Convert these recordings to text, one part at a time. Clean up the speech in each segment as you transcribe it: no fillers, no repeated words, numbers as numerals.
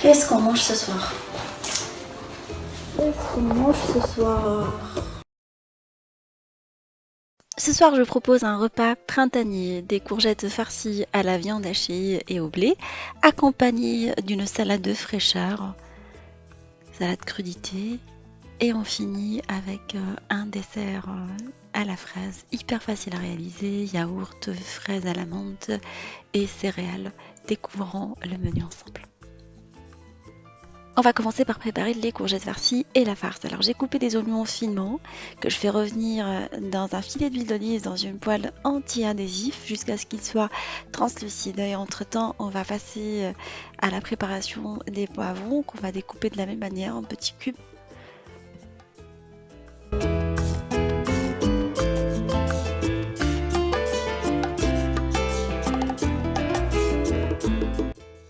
Qu'est-ce qu'on mange ce soir? Qu'est-ce qu'on mange ce soir? Ce soir, je propose un repas printanier, des courgettes farcies à la viande hachée et au blé, accompagné d'une salade de fraîcheur, salade crudité, et on finit avec un dessert à la fraise, hyper facile à réaliser, yaourt, fraises à la menthe et céréales. Découvrons le menu ensemble. On va commencer par préparer les courgettes farcies et la farce. Alors j'ai coupé des oignons finement que je fais revenir dans un filet d'huile d'olive dans une poêle anti-adhésif jusqu'à ce qu'il soit translucide. Et entre-temps, on va passer à la préparation des poivrons qu'on va découper de la même manière en petits cubes.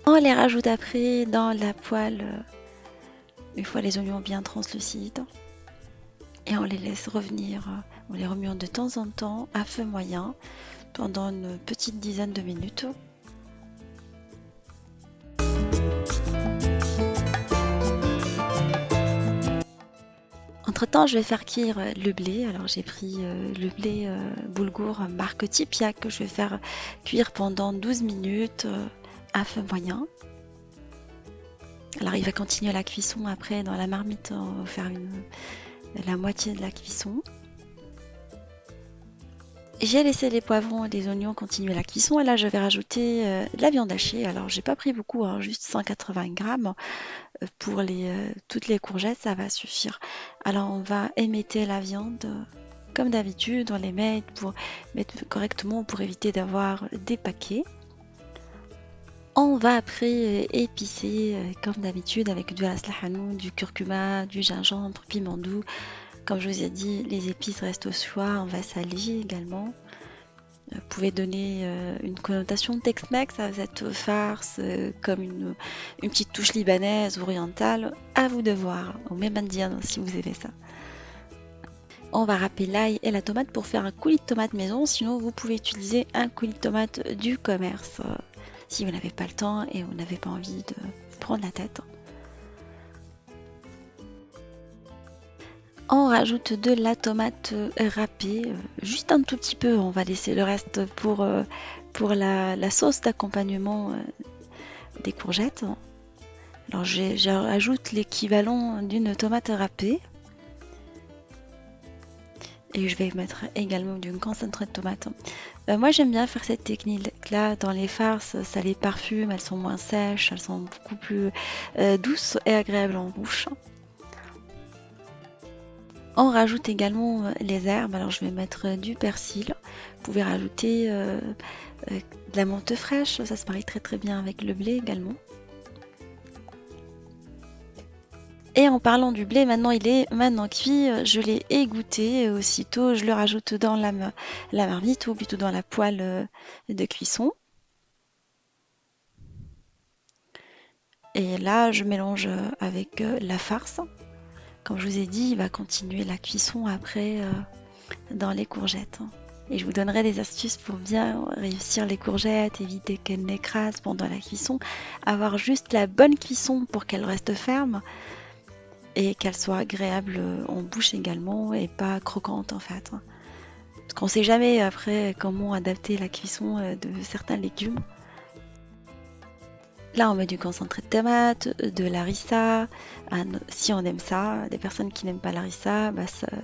On les rajoute après dans la poêle une fois les oignons bien translucides. Et on les laisse revenir, on les remue de temps en temps à feu moyen pendant une petite dizaine de minutes. Entre temps, je vais faire cuire le blé. Alors j'ai pris le blé boulgour marque Tipia que je vais faire cuire pendant 12 minutes à feu moyen. Alors il va continuer la cuisson après dans la marmite, on va faire la moitié de la cuisson. J'ai laissé les poivrons et les oignons continuer la cuisson et là je vais rajouter de la viande hachée. Alors j'ai pas pris beaucoup, hein, juste 180 grammes pour toutes les courgettes, ça va suffire. Alors on va émietter la viande comme d'habitude, on les met pour mettre correctement pour éviter d'avoir des paquets. On va après épicer comme d'habitude avec du ras lahanout, du curcuma, du gingembre, piment doux. Comme je vous ai dit, les épices restent au choix, on va saler également. Vous pouvez donner une connotation Tex-Mex à cette farce, comme une petite touche libanaise ou orientale, à vous de voir, ou même indienne si vous aimez ça. On va râper l'ail et la tomate pour faire un coulis de tomate maison, sinon vous pouvez utiliser un coulis de tomate du commerce si vous n'avez pas le temps et vous n'avez pas envie de vous prendre la tête. On rajoute de la tomate râpée, juste un tout petit peu, on va laisser le reste pour la sauce d'accompagnement des courgettes. Alors j'ajoute l'équivalent d'une tomate râpée. Et je vais mettre également du concentré de tomate. Moi j'aime bien faire cette technique là dans les farces, ça les parfume, elles sont moins sèches, elles sont beaucoup plus douces et agréables en bouche. On rajoute également les herbes, alors je vais mettre du persil. Vous pouvez rajouter de la menthe fraîche, ça se marie très très bien avec le blé également. Et en parlant du blé, maintenant il est cuit, je l'ai égoutté et aussitôt je le rajoute dans la marmite ou plutôt dans la poêle de cuisson. Et là je mélange avec la farce. Comme je vous ai dit, il va continuer la cuisson après dans les courgettes. Et je vous donnerai des astuces pour bien réussir les courgettes, éviter qu'elles n'écrasent pendant la cuisson, avoir juste la bonne cuisson pour qu'elles restent fermes et qu'elles soient agréables en bouche également et pas croquantes en fait. Parce qu'on ne sait jamais après comment adapter la cuisson de certains légumes. Là, on met du concentré de tomate, de l'harissa. Si on aime ça, des personnes qui n'aiment pas l'harissa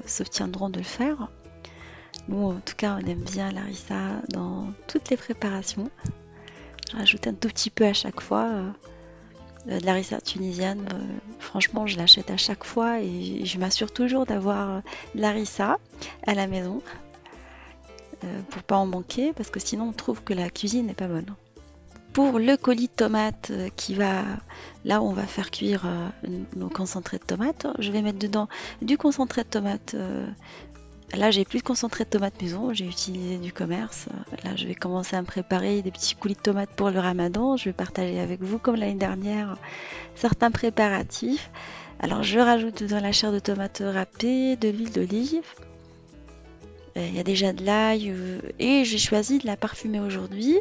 s'obtiendront de le faire. Nous, en tout cas, on aime bien l'harissa dans toutes les préparations. Je rajoute un tout petit peu à chaque fois. De l'harissa tunisienne, franchement, je l'achète à chaque fois et je m'assure toujours d'avoir de l'harissa à la maison pour pas en manquer parce que sinon on trouve que la cuisine n'est pas bonne. Pour le coulis de tomates là où on va faire cuire nos concentrés de tomates, je vais mettre dedans du concentré de tomates. Là, j'ai plus de concentré de tomates maison, j'ai utilisé du commerce. Là, je vais commencer à me préparer des petits coulis de tomates pour le ramadan. Je vais partager avec vous, comme l'année dernière, certains préparatifs. Alors, je rajoute dans la chair de tomate râpée de l'huile d'olive. Il y a déjà de l'ail et j'ai choisi de la parfumer aujourd'hui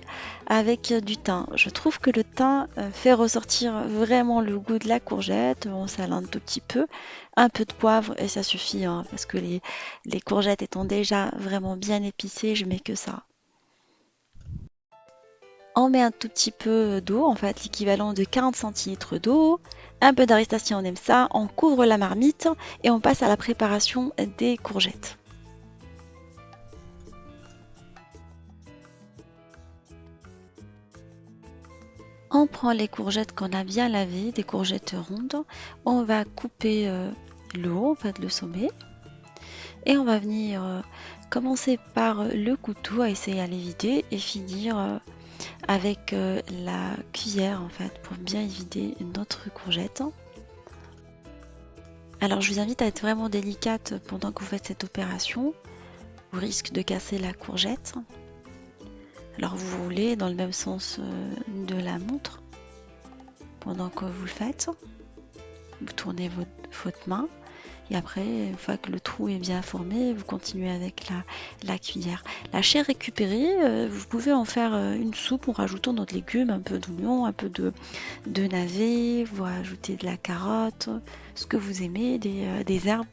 avec du thym. Je trouve que le thym fait ressortir vraiment le goût de la courgette. On sale un tout petit peu, un peu de poivre et ça suffit, hein, parce que les courgettes étant déjà vraiment bien épicées, je mets que ça. On met un tout petit peu d'eau, en fait l'équivalent de 40 centilitres d'eau, un peu d'aristas si on aime ça, on couvre la marmite et on passe à la préparation des courgettes. On prend les courgettes qu'on a bien lavées, des courgettes rondes, on va couper le haut, en fait le sommet, et on va venir commencer par le couteau à essayer à les vider et finir avec la cuillère en fait pour bien vider notre courgette. Alors je vous invite à être vraiment délicate pendant que vous faites cette opération, au risque de casser la courgette. Alors vous roulez dans le même sens de la montre pendant que vous le faites. Vous tournez votre main et après, une fois que le trou est bien formé, vous continuez avec la cuillère. La chair récupérée, vous pouvez en faire une soupe en rajoutant d'autres légumes, un peu d'oignon, un peu de navet, vous rajoutez de la carotte, ce que vous aimez, des herbes,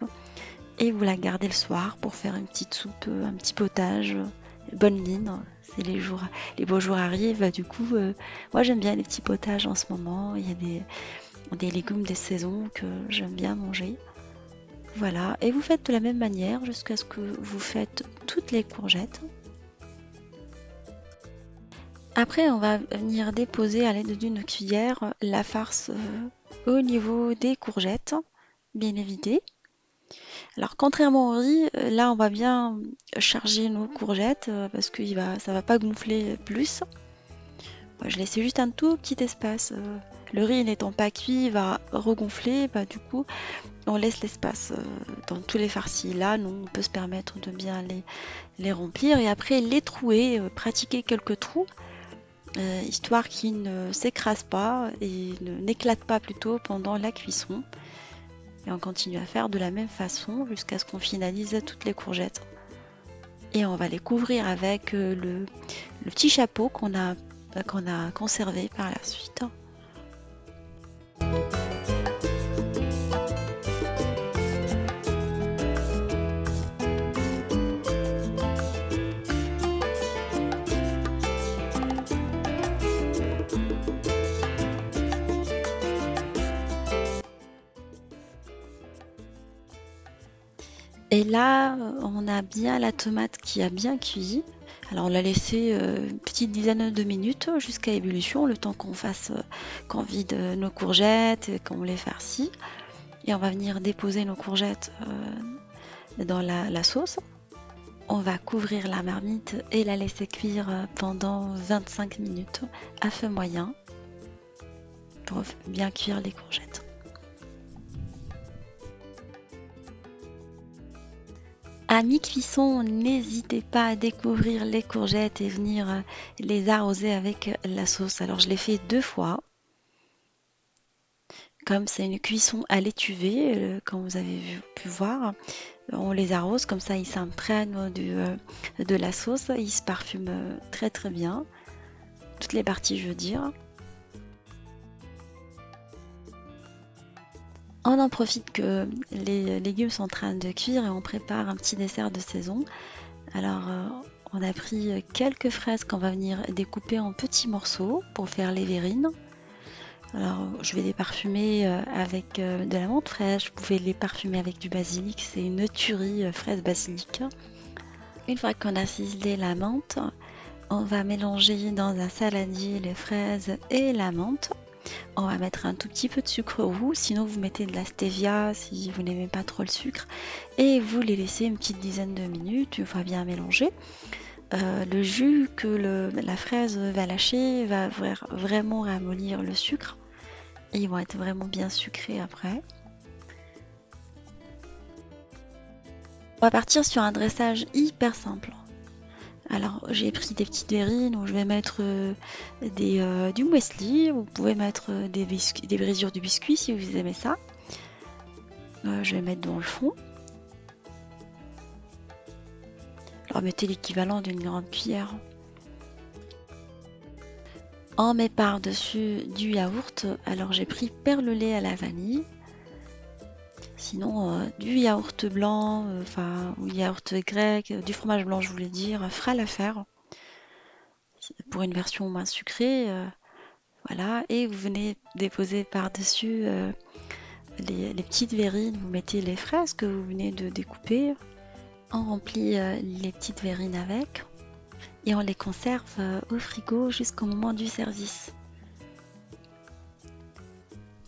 et vous la gardez le soir pour faire une petite soupe, un petit potage, bonne ligne. C'est les beaux jours arrivent, du coup, moi j'aime bien les petits potages en ce moment. Il y a des légumes des saisons que j'aime bien manger. Voilà, et vous faites de la même manière jusqu'à ce que vous faites toutes les courgettes. Après, on va venir déposer à l'aide d'une cuillère la farce au niveau des courgettes, bien évidées. Alors, contrairement au riz, là, on va bien charger nos courgettes parce que ça va pas gonfler plus. Moi, je laisse juste un tout petit espace. Le riz n'étant pas cuit, il va regonfler. Bah, du coup, on laisse l'espace dans tous les farcis. Là, nous, on peut se permettre de bien les remplir et après les trouer, pratiquer quelques trous, histoire qu'ils ne s'écrasent pas et n'éclatent pas plutôt pendant la cuisson. Et on continue à faire de la même façon jusqu'à ce qu'on finalise toutes les courgettes. Et on va les couvrir avec le petit chapeau qu'on a conservé par la suite. Et là, on a bien la tomate qui a bien cuit. Alors on l'a laissé une petite dizaine de minutes jusqu'à ébullition, le temps qu'on vide nos courgettes, qu'on les farcit. Et on va venir déposer nos courgettes dans la sauce. On va couvrir la marmite et la laisser cuire pendant 25 minutes à feu moyen pour bien cuire les courgettes. À mi-cuisson, n'hésitez pas à découvrir les courgettes et venir les arroser avec la sauce. Alors je l'ai fait 2 fois. Comme c'est une cuisson à l'étuvée, comme vous avez pu voir, on les arrose, comme ça ils s'imprègnent de la sauce, ils se parfument très très bien. Toutes les parties, je veux dire. On en profite que les légumes sont en train de cuire et on prépare un petit dessert de saison. Alors, on a pris quelques fraises qu'on va venir découper en petits morceaux pour faire les verrines. Alors, je vais les parfumer avec de la menthe fraîche. Vous pouvez les parfumer avec du basilic. C'est une tuerie fraise basilic. Une fois qu'on a ciselé la menthe, on va mélanger dans un saladier les fraises et la menthe. On va mettre un tout petit peu de sucre roux, sinon vous mettez de la stevia si vous n'aimez pas trop le sucre. Et vous les laissez une petite dizaine de minutes, une fois bien mélangé. Le jus que la fraise va lâcher va vraiment ramollir le sucre. Et ils vont être vraiment bien sucrés après. On va partir sur un dressage hyper simple. Alors j'ai pris des petites verrines où je vais mettre du muesli, vous pouvez mettre des brisures de biscuit si vous aimez ça. Je vais mettre dans le fond. mettez l'équivalent d'une grande cuillère. On met par-dessus du yaourt. Alors j'ai pris perle au lait à la vanille. Sinon, du yaourt blanc, ou yaourt grec, du fromage blanc, je voulais dire, fera l'affaire. Pour une version moins sucrée, voilà. Et vous venez déposer par-dessus les petites verrines. Vous mettez les fraises que vous venez de découper. On remplit les petites verrines avec. Et on les conserve au frigo jusqu'au moment du service.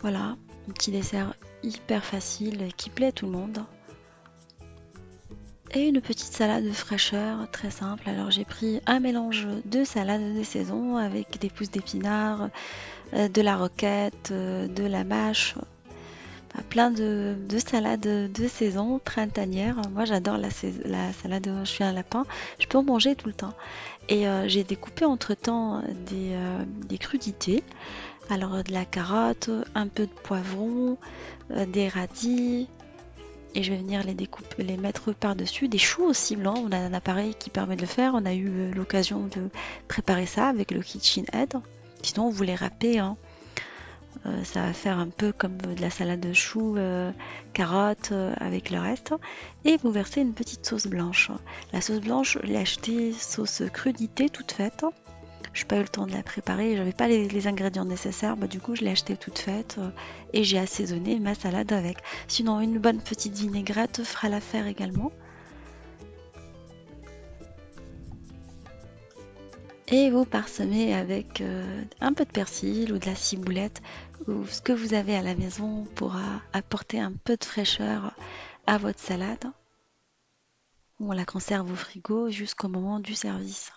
Voilà, un petit dessert hyper facile qui plaît à tout le monde. Et une petite salade de fraîcheur très simple. Alors j'ai pris un mélange de salade de saison avec des pousses d'épinards, de la roquette, de la mâche, plein de salades de saison printanières. Moi j'adore la salade je suis un lapin, je peux en manger tout le temps. Et j'ai découpé entre-temps des crudités. Alors de la carotte, un peu de poivron, des radis, et je vais venir les découper, les mettre par-dessus. Des choux aussi blancs, on a un appareil qui permet de le faire. On a eu l'occasion de préparer ça avec le KitchenAid. Sinon vous les râpez, hein. Ça va faire un peu comme de la salade de choux, carottes avec le reste. Et vous versez une petite sauce blanche. La sauce blanche, je l'ai achetée sauce crudité toute faite. Je n'ai pas eu le temps de la préparer, j'avais pas les ingrédients nécessaires, du coup je l'ai achetée toute faite et j'ai assaisonné ma salade avec. Sinon une bonne petite vinaigrette fera l'affaire également. Et vous parsemez avec un peu de persil ou de la ciboulette ou ce que vous avez à la maison pour apporter un peu de fraîcheur à votre salade. On la conserve au frigo jusqu'au moment du service.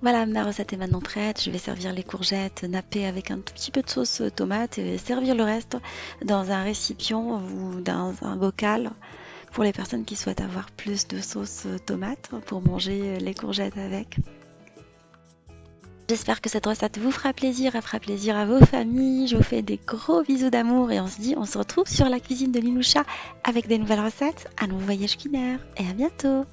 Voilà, ma recette est maintenant prête. Je vais servir les courgettes nappées avec un tout petit peu de sauce tomate et servir le reste dans un récipient ou dans un bocal pour les personnes qui souhaitent avoir plus de sauce tomate pour manger les courgettes avec. J'espère que cette recette vous fera plaisir, elle fera plaisir à vos familles. Je vous fais des gros bisous d'amour et on se retrouve sur la cuisine de Linoucha avec des nouvelles recettes. À nos voyages culinaires et à bientôt!